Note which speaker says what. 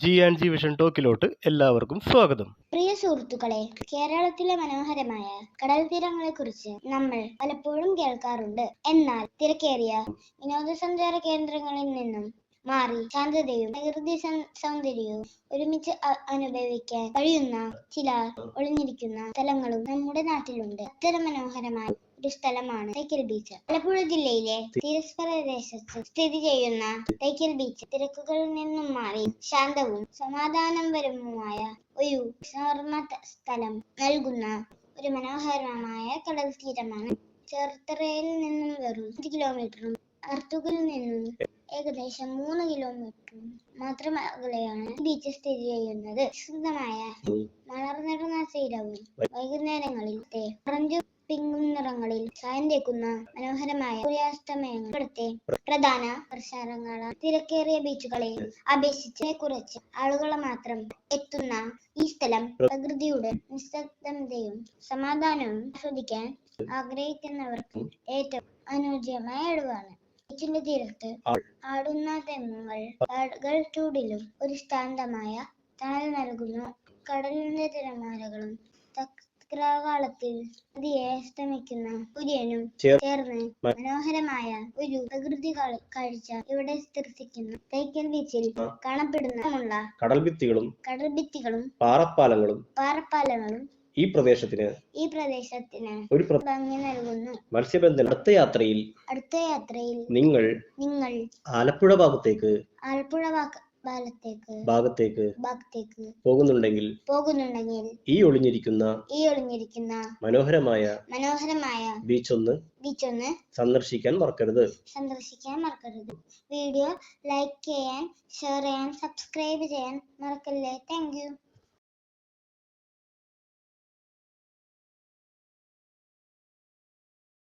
Speaker 1: G and G vision ടോക്കിലോട്ട് എല്ലാവർക്കും സ്വാഗതം.
Speaker 2: പ്രിയ സുഹൃത്തുക്കളെ, കേരളത്തിലെ മനോഹരമായ കടൽ തീരങ്ങളെ കുറിച്ച് നമ്മൾ പലപ്പോഴും കേൾക്കാറുണ്ട്. എന്നാൽ തിരക്കേറിയ വിനോദസഞ്ചാര കേന്ദ്രങ്ങളിൽ നിന്നും മാറി ശാന്തതയും പ്രകൃതി സൗന്ദര്യവും ഒരുമിച്ച് അനുഭവിക്കാൻ കഴിയുന്ന ചില ഒളിഞ്ഞിരിക്കുന്ന സ്ഥലങ്ങളും നമ്മുടെ നാട്ടിലുണ്ട്. അത്തരം മനോഹരമായ ഒരു സ്ഥലമാണ് തൈക്കൽ ബീച്ച്. ആലപ്പുഴ ജില്ലയിലെ തീരപ്രദേശത്ത് സ്ഥിതി ചെയ്യുന്ന തൈക്കൽ ബീച്ച് തിരക്കുകളിൽ നിന്നും മാറി ശാന്തവും സമാധാനപരവുമായ ഒരു സുവർണ്ണ സ്ഥലം നൽകുന്ന ഒരു മനോഹരമായ കടൽ തീരമാണ്. ചേർത്തലയിൽ നിന്നും വെറും 5 കിലോമീറ്ററും അർത്തുങ്കലിൽ നിന്നും ഏകദേശം 3 കിലോമീറ്ററും മാത്രം അകലെയാണ് ബീച്ച് സ്ഥിതി ചെയ്യുന്നത്. വിശുദ്ധമായ മലർന്നിടുന്ന തീരവും വൈകുന്നേരങ്ങളിൽ ഓറഞ്ച് പിങ്ക് നിറങ്ങളിൽ ചായം തേക്കുന്ന മനോഹരമായ സൂര്യാസ്തമയങ്ങൾ ഇവിടുത്തെ പ്രധാന ആകർഷണങ്ങളാണ്. തിരക്കേറിയ ബീച്ചുകളെ അപേക്ഷിച്ച് കുറച്ച് ആളുകൾ മാത്രം എത്തുന്ന ഈ സ്ഥലം പ്രകൃതിയുടെ നിസ്സബ്ദതയും സമാധാനവും ആസ്വദിക്കാൻ ആഗ്രഹിക്കുന്നവർക്ക് ഏറ്റവും അനുയോജ്യമായ ഇടമാണ്. ബീച്ചിന്റെ തീരത്ത് ആടുന്ന തെങ്ങുകൾ പകൽ ചൂടിലും ഒരു ശാന്തമായ തണൽ നൽകുന്നു. കടലിന്റെ തിരമാലകളും ചക്രവാളത്തിൽ നദിയെ അസ്തമിക്കുന്ന സൂര്യനും ചേർന്ന് മനോഹരമായ ഒരു പ്രകൃതി കാഴ്ച ഇവിടെ ദർശിക്കുന്നു. തൈക്കൽ ബീച്ചിൽ കാണപ്പെടുന്ന കടൽഭിത്തികളും പാറപ്പാലങ്ങളും
Speaker 3: ഈ പ്രദേശത്തിന്
Speaker 2: ഒരു ഭംഗി നൽകുന്നു.
Speaker 3: മത്സ്യബന്ധന അടുത്ത യാത്രയിൽ നിങ്ങൾ ആലപ്പുഴ ഭാഗത്തേക്ക് പോകുന്നുണ്ടെങ്കിൽ ഈ ഒളിഞ്ഞിരിക്കുന്ന മനോഹരമായ ബീച്ച് ഒന്ന് സന്ദർശിക്കാൻ മറക്കരുത്.
Speaker 2: വീഡിയോ ലൈക്ക് ചെയ്യാൻ, ഷെയർ ചെയ്യാൻ, സബ്സ്ക്രൈബ് ചെയ്യാൻ മറക്കല്ലേ. Thank you.